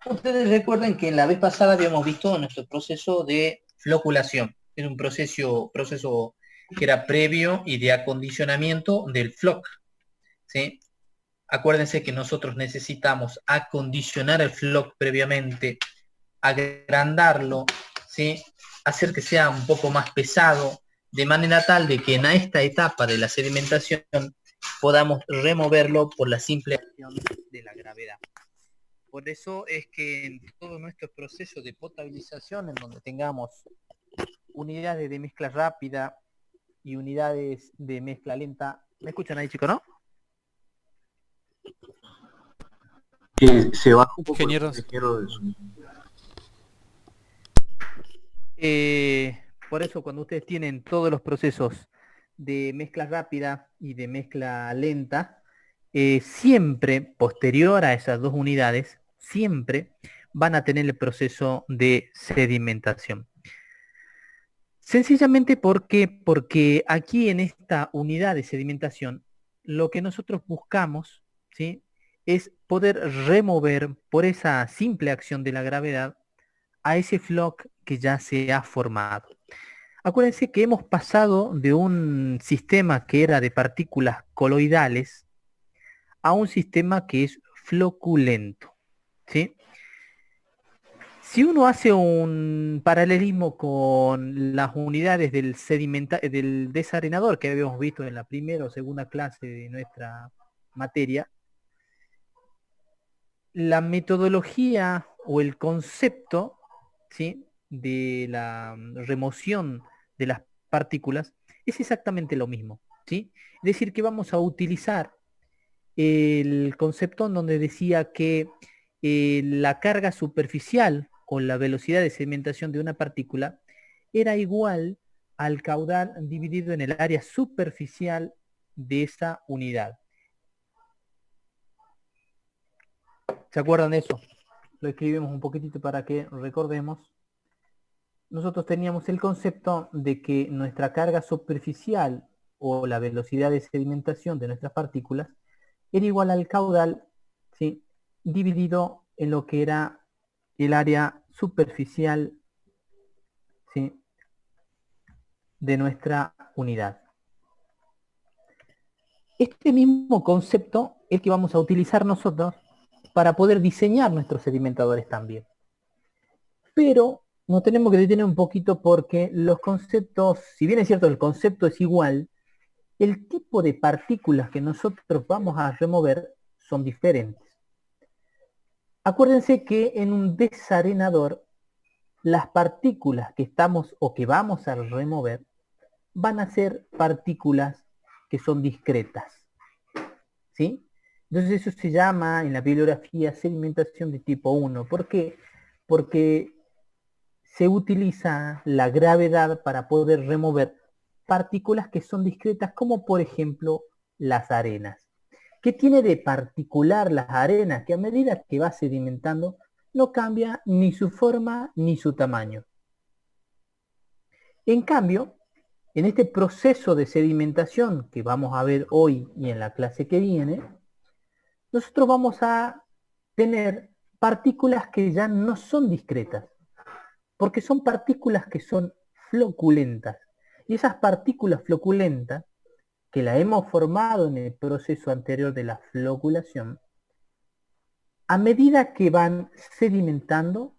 Ustedes recuerden que en la vez pasada habíamos visto nuestro proceso de floculación. Es un proceso que era previo y de acondicionamiento del floc, ¿sí? Acuérdense que nosotros necesitamos acondicionar el floc previamente, agrandarlo, ¿sí? Hacer que sea un poco más pesado, de manera tal de que en esta etapa de la sedimentación podamos removerlo por la simple acción de la gravedad. Por eso es que en todo nuestro proceso de potabilización, en donde tengamos unidades de mezcla rápida y unidades de mezcla lenta, ¿me escuchan ahí, chicos, no? Se baja un poco el Ingenieros. ingeniero de sonido. Por eso cuando ustedes tienen todos los procesos de mezcla rápida y de mezcla lenta, siempre posterior a esas dos unidades, siempre van a tener el proceso de sedimentación. Sencillamente porque aquí en esta unidad de sedimentación, lo que nosotros buscamos, ¿sí?, es poder remover por esa simple acción de la gravedad a ese floc que ya se ha formado. Acuérdense que hemos pasado de un sistema que era de partículas coloidales a un sistema que es floculento, ¿sí? Si uno hace un paralelismo con las unidades del desarenador que habíamos visto en la primera o segunda clase de nuestra materia, la metodología o el concepto, ¿sí?, de la remoción de las partículas es exactamente lo mismo, ¿sí? Es decir, que vamos a utilizar el concepto en donde decía que la carga superficial o la velocidad de sedimentación de una partícula era igual al caudal dividido en el área superficial de esa unidad. ¿Se acuerdan de eso? Lo escribimos un poquitito para que recordemos. Nosotros teníamos el concepto de que nuestra carga superficial o la velocidad de sedimentación de nuestras partículas era igual al caudal, ¿sí?, dividido en lo que era el área superficial, ¿sí?, de nuestra unidad. Este mismo concepto es el que vamos a utilizar nosotros para poder diseñar nuestros sedimentadores también. Pero nos tenemos que detener un poquito porque los conceptos, si bien es cierto el concepto es igual, el tipo de partículas que nosotros vamos a remover son diferentes. Acuérdense que en un desarenador, las partículas que estamos o que vamos a remover van a ser partículas que son discretas, ¿sí? Entonces eso se llama en la bibliografía sedimentación de tipo 1. ¿Por qué? Porque se utiliza la gravedad para poder remover partículas que son discretas, como por ejemplo las arenas. ¿Qué tiene de particular las arenas? Que a medida que va sedimentando no cambia ni su forma ni su tamaño. En cambio, en este proceso de sedimentación que vamos a ver hoy y en la clase que viene, nosotros vamos a tener partículas que ya no son discretas, porque son partículas que son floculentas. Y esas partículas floculentas, que la hemos formado en el proceso anterior de la floculación, a medida que van sedimentando,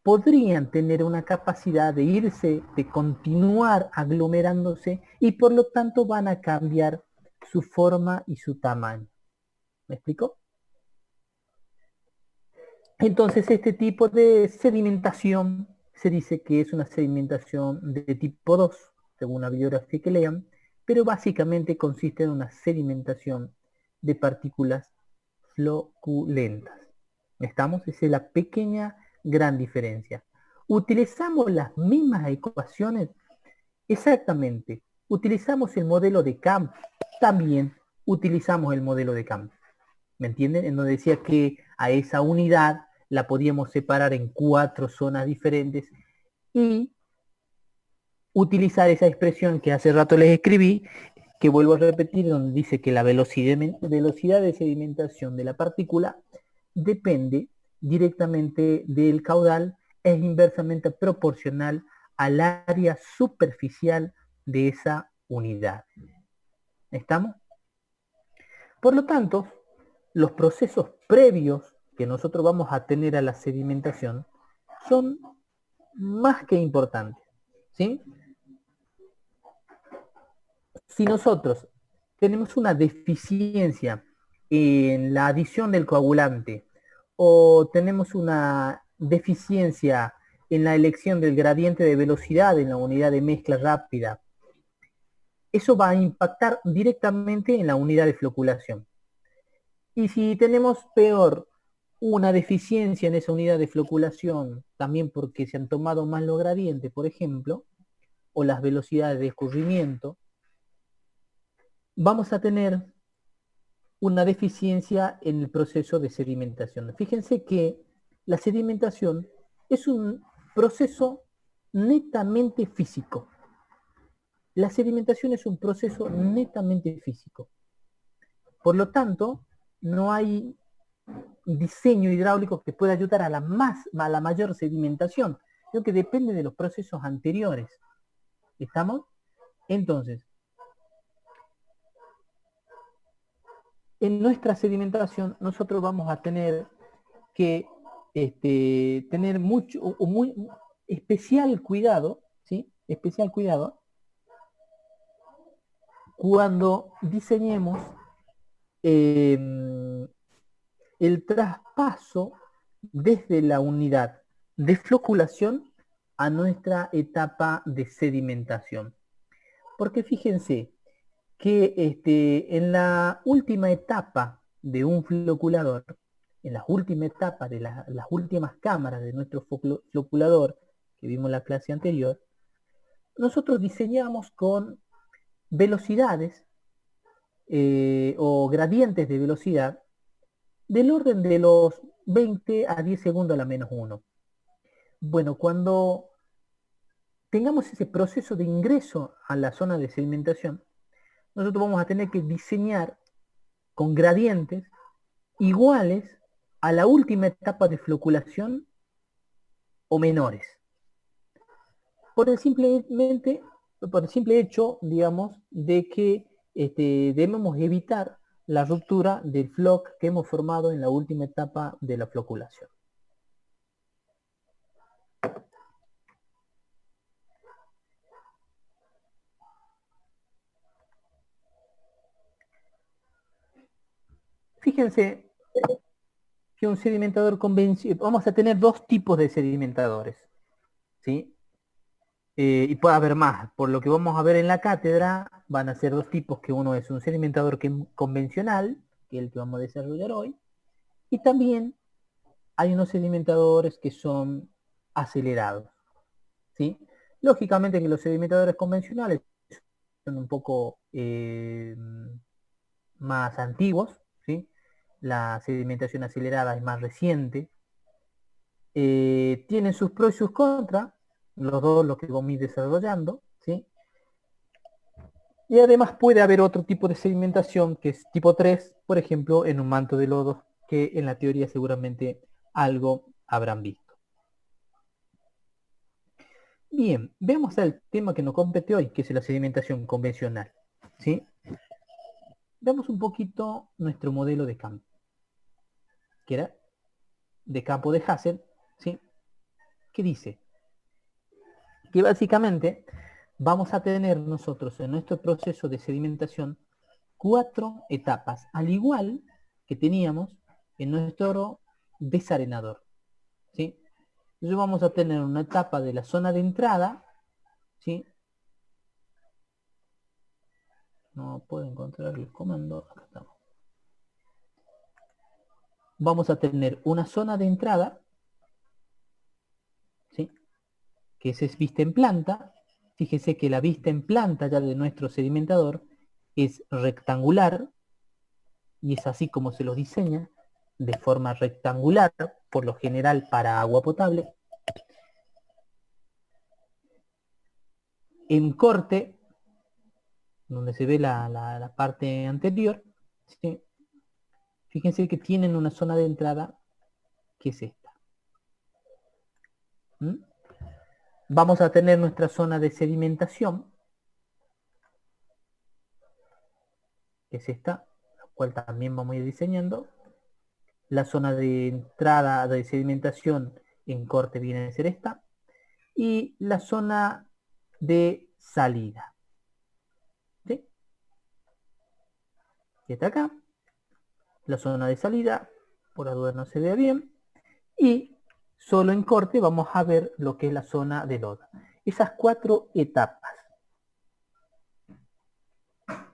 podrían tener una capacidad de irse, de continuar aglomerándose y por lo tanto van a cambiar su forma y su tamaño. ¿Me explico? Entonces este tipo de sedimentación se dice que es una sedimentación de tipo 2, según la bibliografía que lean, pero básicamente consiste en una sedimentación de partículas floculentas. ¿Estamos? Esa es la pequeña gran diferencia. ¿Utilizamos las mismas ecuaciones? Exactamente. ¿Utilizamos el modelo de Camp? También utilizamos el modelo de Camp. ¿Me entienden? En donde decía que a esa unidad la podíamos separar en 4 zonas diferentes y utilizar esa expresión que hace rato les escribí, que vuelvo a repetir, donde dice que la velocidad de sedimentación de la partícula depende directamente del caudal es inversamente proporcional al área superficial de esa unidad. ¿Estamos? Por lo tanto, los procesos previos que nosotros vamos a tener a la sedimentación son más que importantes, ¿sí? Si nosotros tenemos una deficiencia en la adición del coagulante o tenemos una deficiencia en la elección del gradiente de velocidad en la unidad de mezcla rápida, eso va a impactar directamente en la unidad de floculación. Y si tenemos peor una deficiencia en esa unidad de floculación, también porque se han tomado mal los gradientes, por ejemplo, o las velocidades de escurrimiento, vamos a tener una deficiencia en el proceso de sedimentación. Fíjense que la sedimentación es un proceso netamente físico. La sedimentación es un proceso netamente físico. Por lo tanto, no hay diseño hidráulico que pueda ayudar a la mayor sedimentación, sino que depende de los procesos anteriores. ¿Estamos? Entonces, en nuestra sedimentación nosotros vamos a tener que tener mucho o muy especial cuidado, ¿sí? Especial cuidado cuando diseñemos el traspaso desde la unidad de floculación a nuestra etapa de sedimentación. Porque fíjense que en la última etapa de un floculador, en las últimas etapas de las últimas cámaras de nuestro floculador, que vimos en la clase anterior, nosotros diseñamos con velocidades o gradientes de velocidad del orden de los 20 a 10 segundos a la menos 1. Bueno, cuando tengamos ese proceso de ingreso a la zona de sedimentación, nosotros vamos a tener que diseñar con gradientes iguales a la última etapa de floculación o menores. Por el simple hecho, digamos, de que debemos evitar la ruptura del floc que hemos formado en la última etapa de la floculación. Fíjense que un sedimentador convencional, vamos a tener dos tipos de sedimentadores, ¿sí? Y puede haber más, por lo que vamos a ver en la cátedra, van a ser dos tipos, que uno es un sedimentador convencional, que es el que vamos a desarrollar hoy, y también hay unos sedimentadores que son acelerados, ¿sí? Lógicamente que los sedimentadores convencionales son un poco más antiguos, ¿sí? La sedimentación acelerada es más reciente, tienen sus pros y sus contras, los dos los que vamos a ir desarrollando, ¿sí? Y además puede haber otro tipo de sedimentación que es tipo 3, por ejemplo, en un manto de lodo, que en la teoría seguramente algo habrán visto. Bien, veamos el tema que nos compete hoy, que es la sedimentación convencional, ¿sí? Veamos un poquito nuestro modelo de campo, que era de campo de Hassel, ¿sí? Que dice que básicamente vamos a tener nosotros en nuestro proceso de sedimentación 4 etapas, al igual que teníamos en nuestro desarenador, ¿sí? Entonces vamos a tener una etapa de la zona de entrada, ¿sí? No puedo encontrar el comando, acá estamos. Vamos a tener una zona de entrada, ¿sí? Que es vista en planta. Fíjese que la vista en planta ya de nuestro sedimentador es rectangular, y es así como se los diseña, de forma rectangular, por lo general para agua potable. En corte, donde se ve la parte anterior, ¿sí? Fíjense que tienen una zona de entrada que es esta. ¿Mm? Vamos a tener nuestra zona de sedimentación, que es esta, la cual también vamos a ir diseñando. La zona de entrada de sedimentación en corte viene a ser esta. Y la zona de salida. ¿Sí? Que está acá. La zona de salida, por la duda no se vea bien. Y solo en corte vamos a ver lo que es la zona de lodo. Esas 4 etapas.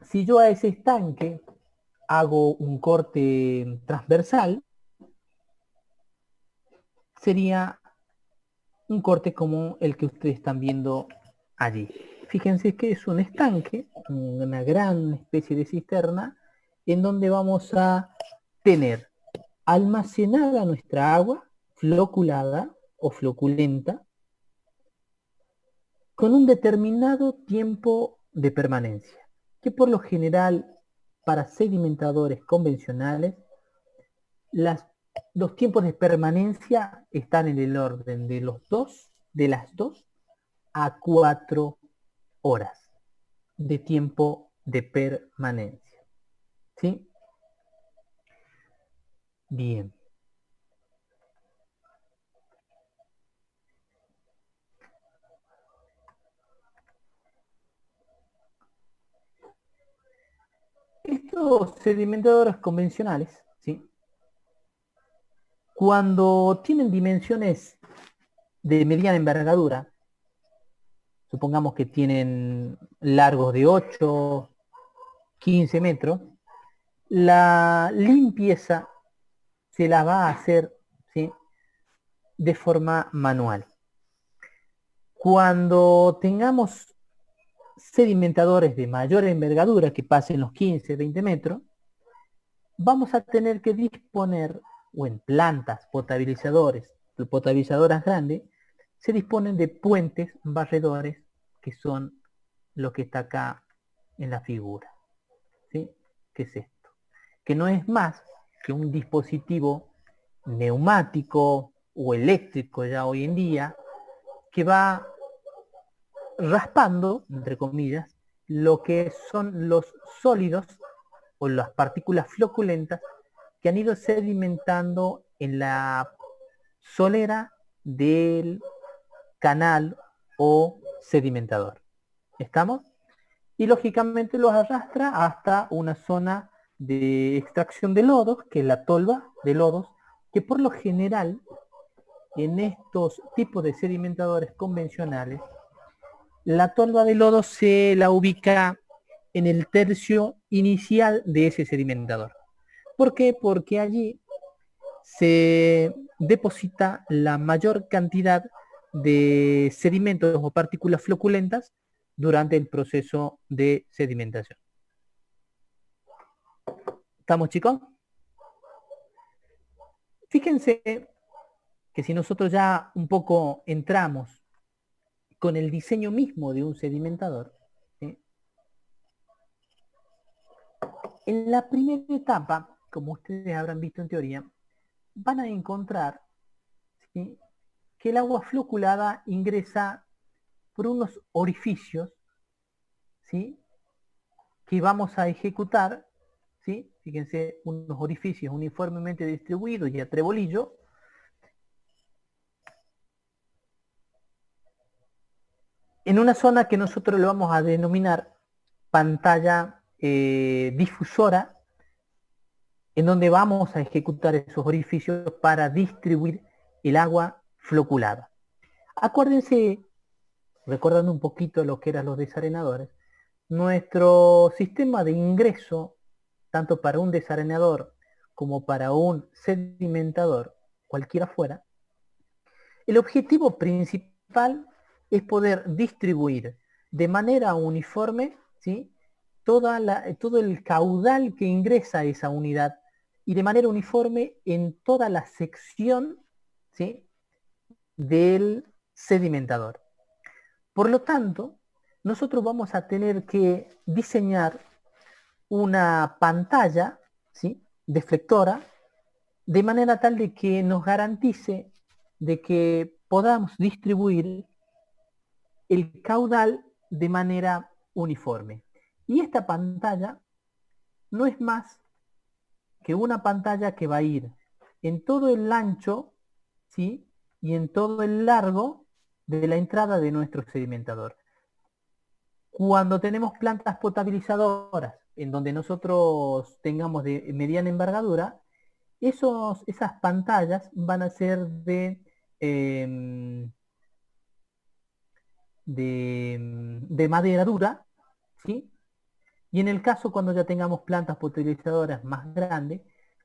Si yo a ese estanque hago un corte transversal, sería un corte como el que ustedes están viendo allí. Fíjense que es un estanque, una gran especie de cisterna, en donde vamos a tener almacenada nuestra agua, floculada o floculenta, con un determinado tiempo de permanencia, que por lo general para sedimentadores convencionales, los tiempos de permanencia están en el orden de las 2 a 4 horas de tiempo de permanencia. ¿Sí? Bien. Estos sedimentadores convencionales, ¿sí? Cuando tienen dimensiones de mediana envergadura, supongamos que tienen largos de 8, 15 metros, la limpieza se la va a hacer, ¿sí?, de forma manual. Cuando tengamos sedimentadores de mayor envergadura, que pasen los 15, 20 metros, vamos a tener que disponer, o en plantas potabilizadoras grandes, se disponen de puentes barredores, que son lo que está acá en la figura. ¿Sí? ¿Qué es esto? Que no es más que un dispositivo neumático o eléctrico ya hoy en día, que va raspando, entre comillas, lo que son los sólidos o las partículas floculentas que han ido sedimentando en la solera del canal o sedimentador. ¿Estamos? Y lógicamente los arrastra hasta una zona de extracción de lodos, que es la tolva de lodos, que por lo general en estos tipos de sedimentadores convencionales, la tolva de lodos se la ubica en el tercio inicial de ese sedimentador. ¿Por qué? Porque allí se deposita la mayor cantidad de sedimentos o partículas floculentas durante el proceso de sedimentación. ¿Estamos, chicos? Fíjense que si nosotros ya un poco entramos con el diseño mismo de un sedimentador, ¿sí?, en la primera etapa, como ustedes habrán visto en teoría, van a encontrar, ¿sí?, que el agua floculada ingresa por unos orificios, ¿sí?, que vamos a ejecutar, ¿sí?, fíjense, unos orificios uniformemente distribuidos y a trebolillo, en una zona que nosotros le vamos a denominar pantalla difusora, en donde vamos a ejecutar esos orificios para distribuir el agua floculada. Acuérdense, recordando un poquito lo que eran los desarenadores, nuestro sistema de ingreso, tanto para un desarenador como para un sedimentador, cualquiera fuera, el objetivo principal es poder distribuir de manera uniforme, ¿sí?, todo el caudal que ingresa a esa unidad y de manera uniforme en toda la sección, ¿sí?, del sedimentador. Por lo tanto, nosotros vamos a tener que diseñar una pantalla, ¿sí?, deflectora, de manera tal de que nos garantice de que podamos distribuir el caudal de manera uniforme. Y esta pantalla no es más que una pantalla que va a ir en todo el ancho, ¿sí? Y en todo el largo de la entrada de nuestro sedimentador. Cuando tenemos plantas potabilizadoras, en donde nosotros tengamos de mediana envergadura, esas pantallas van a ser de madera dura, ¿sí? Y en el caso cuando ya tengamos plantas potabilizadoras más grandes,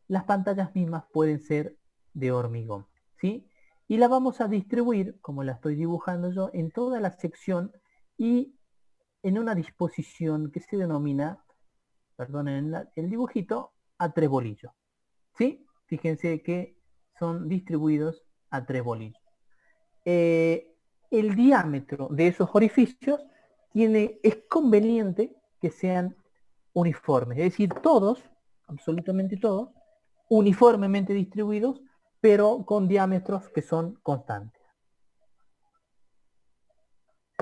las pantallas mismas pueden ser de hormigón, ¿sí? Y la vamos a distribuir, como la estoy dibujando yo, en toda la sección y en una disposición que se denomina, perdonen el dibujito, a tres bolillos, ¿sí? Fíjense que son distribuidos a tres bolillos. El diámetro de esos orificios es conveniente que sean uniformes, es decir, todos, absolutamente todos, uniformemente distribuidos, pero con diámetros que son constantes.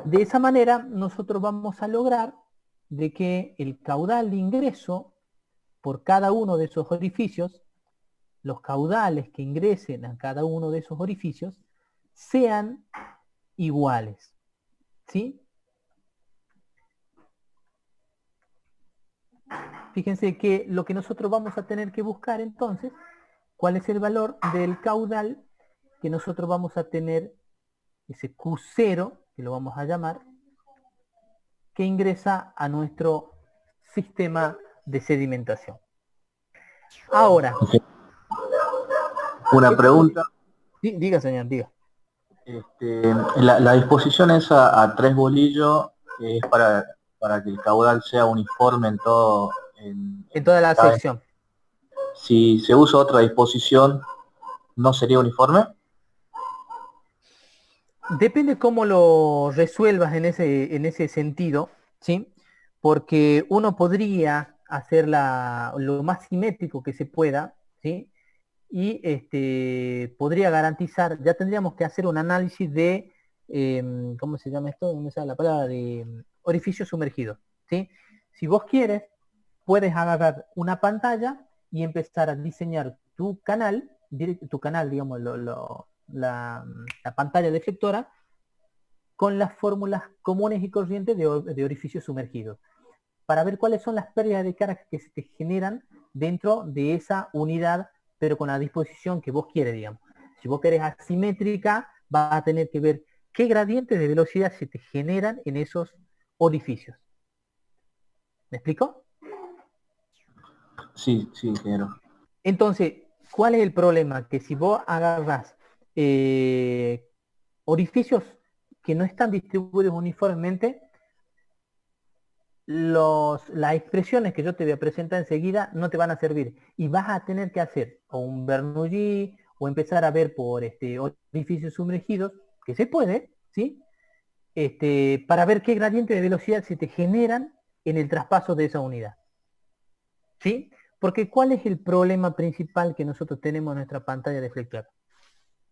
De esa manera nosotros vamos a lograr de que el caudal de ingreso por cada uno de esos orificios, los caudales que ingresen a cada uno de esos orificios, sean iguales, ¿sí? Fíjense que lo que nosotros vamos a tener que buscar entonces, cuál es el valor del caudal que nosotros vamos a tener, ese Q0, que lo vamos a llamar, que ingresa a nuestro sistema de sedimentación. Ahora, Una pregunta, diga señor, diga. la disposición esa a tres bolillos es para que el caudal sea uniforme en todo, En toda la cada. sección. Si se usa otra disposición, ¿no sería uniforme? Depende cómo lo resuelvas en ese sentido, ¿sí? Porque uno podría hacerla lo más simétrico que se pueda, ¿sí? Y podría garantizar, ya tendríamos que hacer un análisis de, ¿cómo se llama esto? ¿Dónde sale la palabra? De orificio sumergido, ¿sí? Si vos quieres, puedes agarrar una pantalla y empezar a diseñar tu canal, digamos, la pantalla deflectora con las fórmulas comunes y corrientes de orificio sumergido, para ver cuáles son las pérdidas de carga que se te generan dentro de esa unidad, pero con la disposición que vos quieres, digamos. Si vos querés asimétrica, vas a tener que ver qué gradientes de velocidad se te generan en esos orificios. ¿Me explico? Sí, sí, ingeniero. Entonces, ¿cuál es el problema? Que si vos agarras orificios que no están distribuidos uniformemente, las expresiones que yo te voy a presentar enseguida no te van a servir y vas a tener que hacer o un Bernoulli o empezar a ver por orificios sumergidos, que se puede, ¿sí? Para ver qué gradiente de velocidad se te generan en el traspaso de esa unidad, ¿sí? Porque ¿cuál es el problema principal que nosotros tenemos en nuestra pantalla deflectora?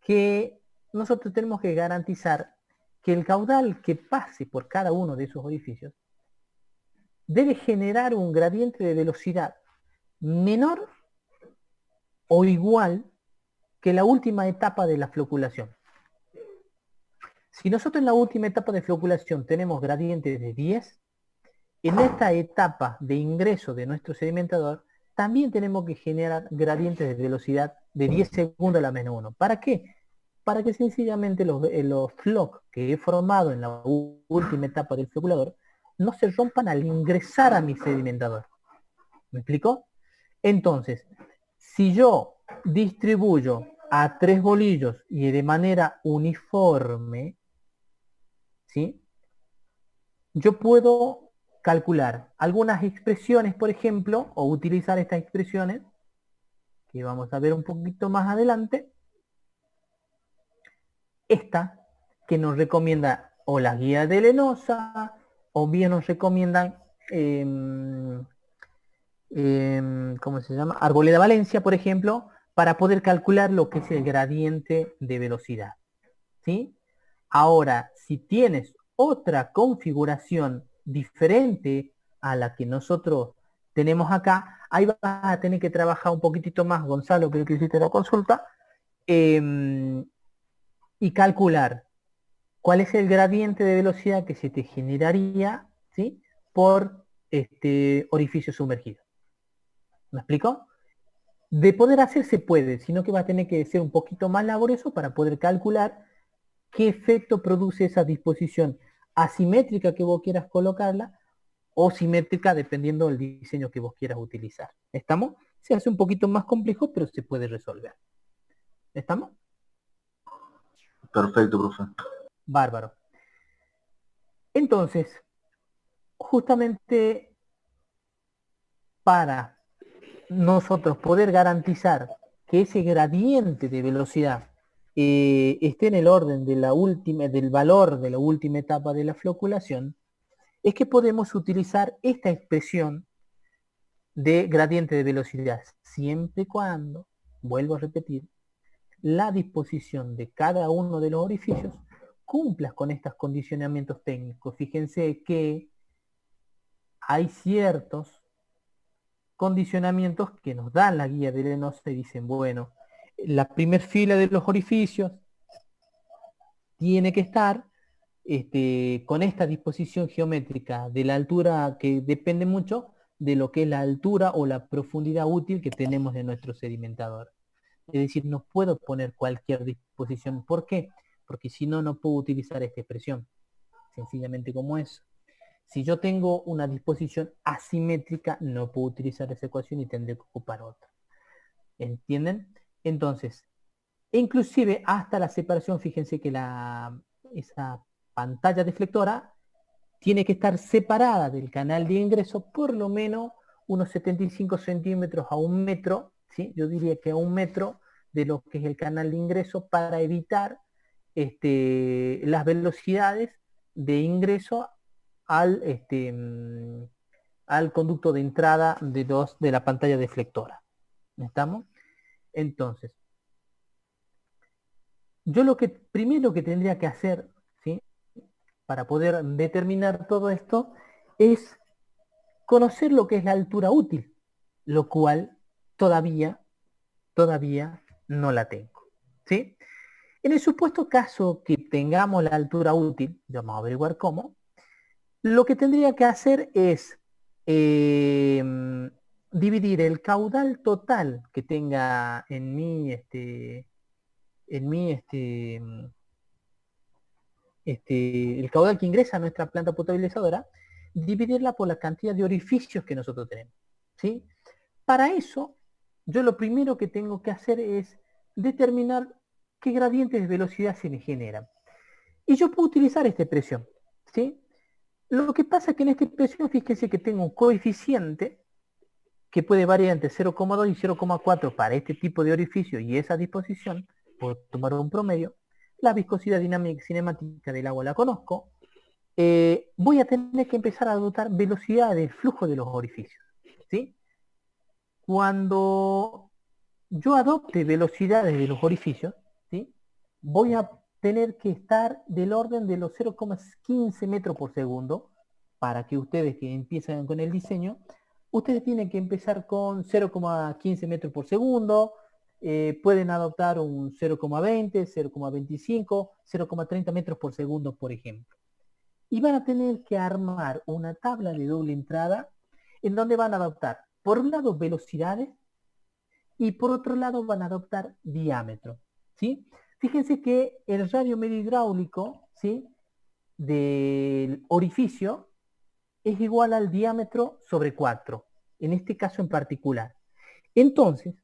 Que nosotros tenemos que garantizar que el caudal que pase por cada uno de esos orificios debe generar un gradiente de velocidad menor o igual que la última etapa de la floculación. Si nosotros en la última etapa de floculación tenemos gradientes de 10, en esta etapa de ingreso de nuestro sedimentador también tenemos que generar gradientes de velocidad de 10 segundos a la menos 1. ¿Para qué? Para que sencillamente los flocs que he formado en la última etapa del floculador no se rompan al ingresar a mi sedimentador. ¿Me explico? Entonces, si yo distribuyo a tres bolillos y de manera uniforme, ¿sí? Yo puedo calcular algunas expresiones, por ejemplo, o utilizar estas expresiones, que vamos a ver un poquito más adelante. Esta, que nos recomienda o la guía de Lenosa, o bien nos recomiendan ¿cómo se llama? Arboleda Valencia, por ejemplo, para poder calcular lo que es el gradiente de velocidad, ¿sí? Ahora, si tienes otra configuración diferente a la que nosotros tenemos acá, ahí vas a tener que trabajar un poquitito más, Gonzalo, creo que hiciste la consulta, y calcular cuál es el gradiente de velocidad que se te generaría, ¿sí? Por este orificio sumergido. ¿Me explico? De poder hacer se puede, sino que va a tener que ser un poquito más laborioso para poder calcular qué efecto produce esa disposición asimétrica que vos quieras colocarla o simétrica dependiendo del diseño que vos quieras utilizar. ¿Estamos? Se hace un poquito más complejo, pero se puede resolver. ¿Estamos? Perfecto, profe. Bárbaro. Entonces, justamente para nosotros poder garantizar que ese gradiente de velocidad esté en el orden de la última, del valor de la última etapa de la floculación, es que podemos utilizar esta expresión de gradiente de velocidad, siempre y cuando, vuelvo a repetir, la disposición de cada uno de los orificios cumpla con estos condicionamientos técnicos. Fíjense que hay ciertos condicionamientos que nos dan la guía del ENOSA y dicen, bueno, la primer fila de los orificios tiene que estar con esta disposición geométrica de la altura que depende mucho de lo que es la altura o la profundidad útil que tenemos de nuestro sedimentador. Es decir, no puedo poner cualquier disposición. ¿Por qué? Porque si no, no puedo utilizar esta expresión. Sencillamente como eso. Si yo tengo una disposición asimétrica, no puedo utilizar esa ecuación y tendré que ocupar otra. ¿Entienden? Entonces, inclusive hasta la separación, fíjense que esa pantalla deflectora tiene que estar separada del canal de ingreso por lo menos unos 75 centímetros a 1 metro, ¿sí? Yo diría que a 1 metro de lo que es el canal de ingreso para evitar las velocidades de ingreso al, al conducto de entrada de la pantalla deflectora. ¿Estamos? Entonces, yo lo que primero que tendría que hacer, ¿sí? Para poder determinar todo esto es conocer lo que es la altura útil, lo cual todavía no la tengo, ¿sí? En el supuesto caso que tengamos la altura útil, ya vamos a averiguar cómo, lo que tendría que hacer es eh, dividir el caudal total que tenga en mi el caudal que ingresa a nuestra planta potabilizadora, dividirla por la cantidad de orificios que nosotros tenemos, ¿sí? Para eso, yo lo primero que tengo que hacer es determinar qué gradientes de velocidad se me generan. Y yo puedo utilizar esta expresión, ¿sí? Lo que pasa es que en esta expresión, fíjense que tengo un coeficiente que puede variar entre 0,2 y 0,4 para este tipo de orificio y esa disposición, puedo tomar un promedio, la viscosidad dinámica cinemática del agua la conozco, voy a tener que empezar a adoptar velocidad del flujo de los orificios, ¿sí? Cuando yo adopte velocidades de los orificios, ¿sí? Voy a tener que estar del orden de los 0,15 metros por segundo para que ustedes que empiezan con el diseño, ustedes tienen que empezar con 0,15 metros por segundo, pueden adoptar un 0,20, 0,25, 0,30 metros por segundo, por ejemplo. Y van a tener que armar una tabla de doble entrada en donde van a adoptar, por un lado, velocidades y por otro lado van a adoptar diámetro, ¿sí? Fíjense que el radio medio hidráulico, ¿sí? Del orificio es igual al diámetro sobre 4, en este caso en particular. Entonces,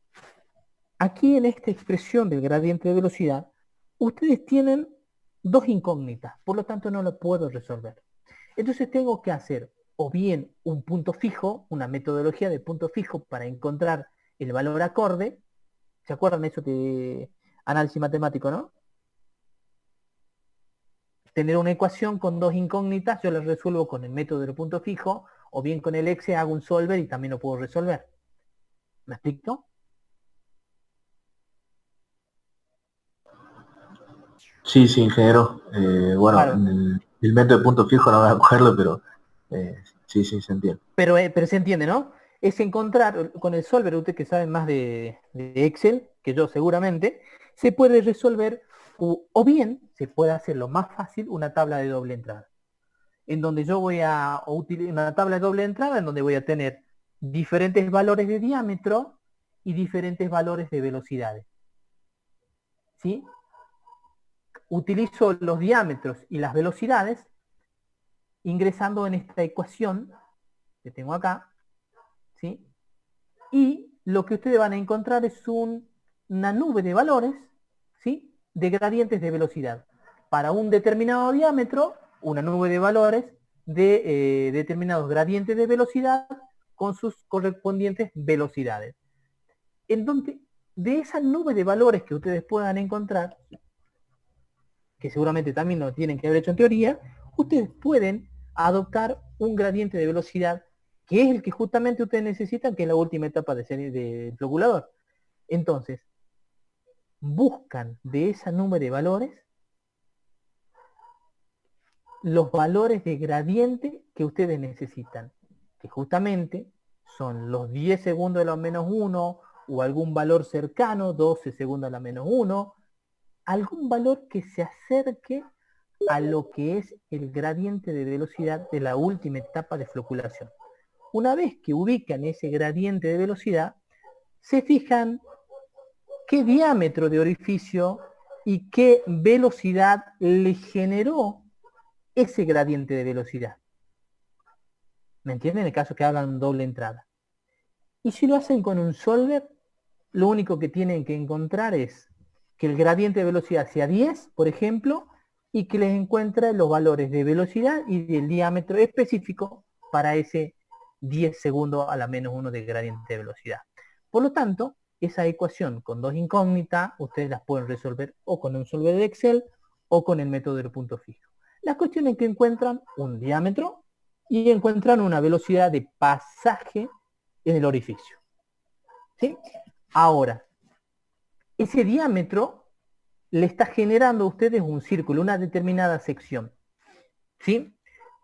aquí en esta expresión del gradiente de velocidad, ustedes tienen dos incógnitas, por lo tanto no lo puedo resolver. Entonces tengo que hacer o bien un punto fijo, una metodología de punto fijo para encontrar el valor acorde. ¿Se acuerdan eso de análisis matemático, no? Tener una ecuación con dos incógnitas, yo la resuelvo con el método del punto fijo, o bien con el Excel hago un solver y también lo puedo resolver. ¿Me explico? Sí, sí, ingeniero. Bueno, Claro, el método de punto fijo no me acuerdo, pero sí, sí, se entiende. pero se entiende, ¿no? Es encontrar con el solver, usted que sabe más de Excel que yo seguramente, se puede resolver o bien se puede hacer lo más fácil una tabla de doble entrada, en donde yo voy a utilizar una tabla de doble entrada en donde voy a tener diferentes valores de diámetro y diferentes valores de velocidades. ¿Sí? Utilizo los diámetros y las velocidades ingresando en esta ecuación que tengo acá, ¿sí? Y lo que ustedes van a encontrar es una nube de valores, ¿sí? De gradientes de velocidad. Para un determinado diámetro, una nube de valores de determinados gradientes de velocidad con sus correspondientes velocidades. En donde de esa nube de valores que ustedes puedan encontrar, que seguramente también lo tienen que haber hecho en teoría, ustedes pueden adoptar un gradiente de velocidad que es el que justamente ustedes necesitan, que es la última etapa de serie del calculador. Entonces, buscan de esa nube de valores los valores de gradiente que ustedes necesitan, que justamente son los 10 segundos a la menos 1 o algún valor cercano, 12 segundos a la menos 1, algún valor que se acerque a lo que es el gradiente de velocidad de la última etapa de floculación. Una vez que ubican ese gradiente de velocidad, se fijan qué diámetro de orificio y qué velocidad le generó ese gradiente de velocidad. ¿Me entienden? En el caso que hablan doble entrada. Y si lo hacen con un solver, lo único que tienen que encontrar es que el gradiente de velocidad sea 10, por ejemplo, y que les encuentre los valores de velocidad y del diámetro específico para ese 10 segundos a la menos 1 de gradiente de velocidad. Por lo tanto, esa ecuación con dos incógnitas, ustedes las pueden resolver o con un solver de Excel o con el método del punto fijo. La cuestión es que encuentran un diámetro y encuentran una velocidad de pasaje en el orificio. ¿Sí? Ahora, ese diámetro le está generando a ustedes un círculo, una determinada sección. ¿Sí?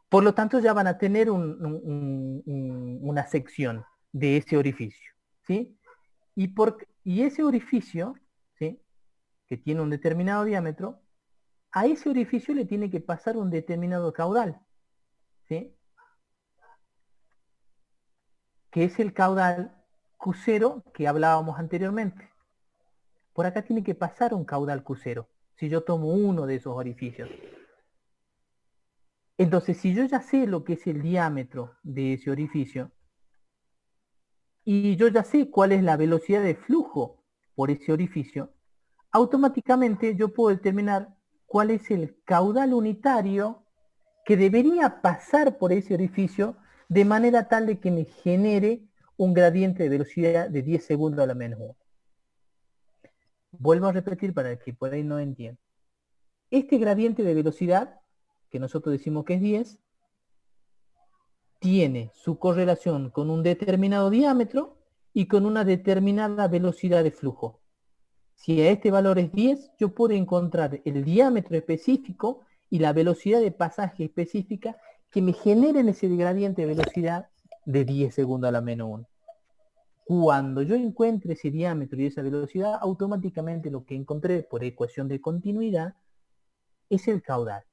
Por lo tanto, ya van a tener una sección de ese orificio. ¿Sí? Y ese orificio, ¿sí? Que tiene un determinado diámetro, a ese orificio le tiene que pasar un determinado caudal. ¿Sí? Que es el caudal Q0 que hablábamos anteriormente. Por acá tiene que pasar un caudal Q0, si yo tomo uno de esos orificios. Entonces, si yo ya sé lo que es el diámetro de ese orificio, y yo ya sé cuál es la velocidad de flujo por ese orificio, automáticamente yo puedo determinar cuál es el caudal unitario que debería pasar por ese orificio de manera tal de que me genere un gradiente de velocidad de 10 segundos a la menos 1. Vuelvo a repetir para el que por ahí no entienda. Este gradiente de velocidad, que nosotros decimos que es 10, tiene su correlación con un determinado diámetro y con una determinada velocidad de flujo. Si a este valor es 10, yo puedo encontrar el diámetro específico y la velocidad de pasaje específica que me generen ese gradiente de velocidad de 10 segundos a la menos 1. Cuando yo encuentre ese diámetro y esa velocidad, automáticamente lo que encontré por ecuación de continuidad es el caudal.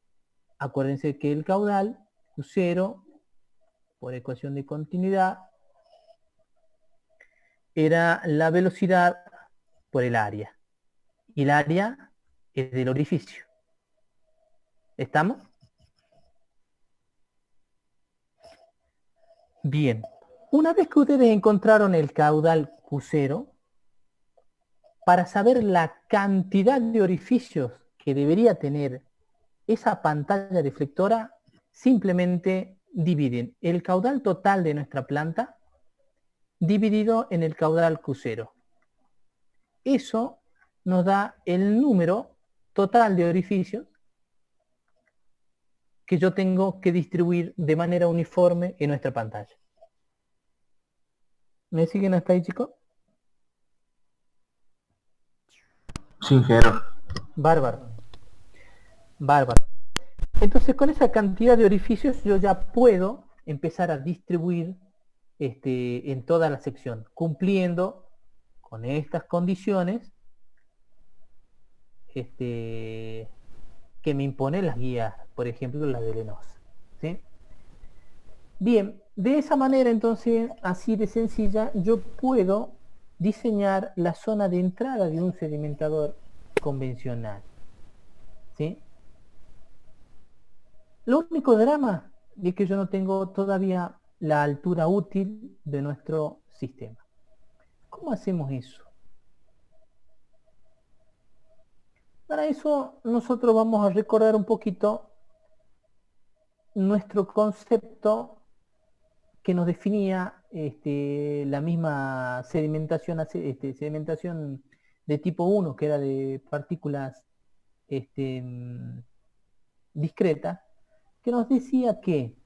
Acuérdense que el caudal, U0, por ecuación de continuidad, era la velocidad por el área. Y el área es del orificio. ¿Estamos? Bien. Una vez que ustedes encontraron el caudal Q0, para saber la cantidad de orificios que debería tener esa pantalla deflectora, simplemente dividen el caudal total de nuestra planta dividido en el caudal Q0. Eso nos da el número total de orificios que yo tengo que distribuir de manera uniforme en nuestra pantalla. ¿Me siguen hasta ahí, chicos? Sí, ingeniero. Bárbaro. Bárbaro. Entonces con esa cantidad de orificios yo ya puedo empezar a distribuir en toda la sección, cumpliendo con estas condiciones que me imponen las guías, por ejemplo la de Lenos. ¿Sí? Bien, de esa manera entonces, así de sencilla, yo puedo diseñar la zona de entrada de un sedimentador convencional. ¿Sí? Lo único drama es que yo no tengo todavía la altura útil de nuestro sistema. ¿Cómo hacemos eso? Para eso nosotros vamos a recordar un poquito nuestro concepto que nos definía la misma sedimentación, sedimentación de tipo 1, que era de partículas discretas, que nos decía que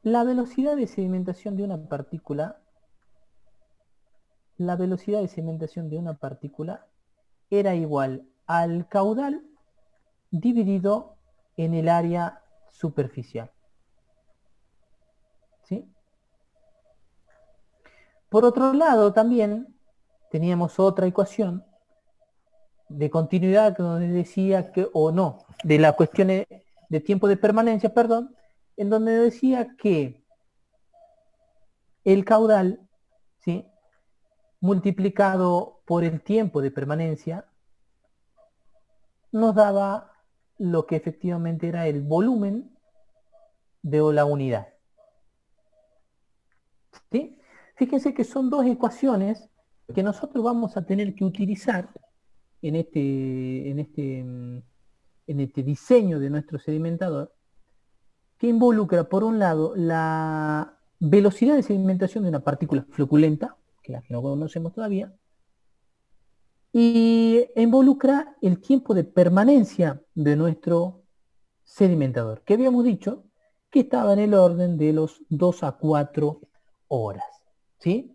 la velocidad de sedimentación de una partícula, era igual al caudal dividido en el área superficial. ¿Sí? Por otro lado, también teníamos otra ecuación de continuidad que nos decía que, o no, de la cuestión de tiempo de permanencia, perdón, en donde decía que el caudal, ¿sí?, multiplicado por el tiempo de permanencia, nos daba lo que efectivamente era el volumen de la unidad. ¿Sí? Fíjense que son dos ecuaciones que nosotros vamos a tener que utilizar en este diseño de nuestro sedimentador, que involucra, por un lado, la velocidad de sedimentación de una partícula floculenta, que la que no conocemos todavía, y involucra el tiempo de permanencia de nuestro sedimentador, que habíamos dicho que estaba en el orden de los 2 a 4 horas. ¿Sí?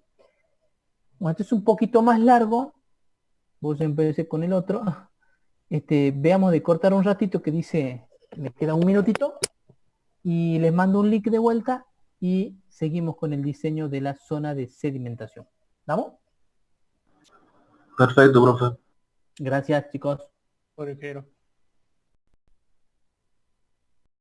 Bueno, este es un poquito más largo. Vos empecé con el otro. Veamos de cortar un ratito que dice, me queda un minutito, y les mando un link de vuelta y seguimos con el diseño de la zona de sedimentación. ¿Vamos? Perfecto, profe. Gracias, chicos. Por ejemplo.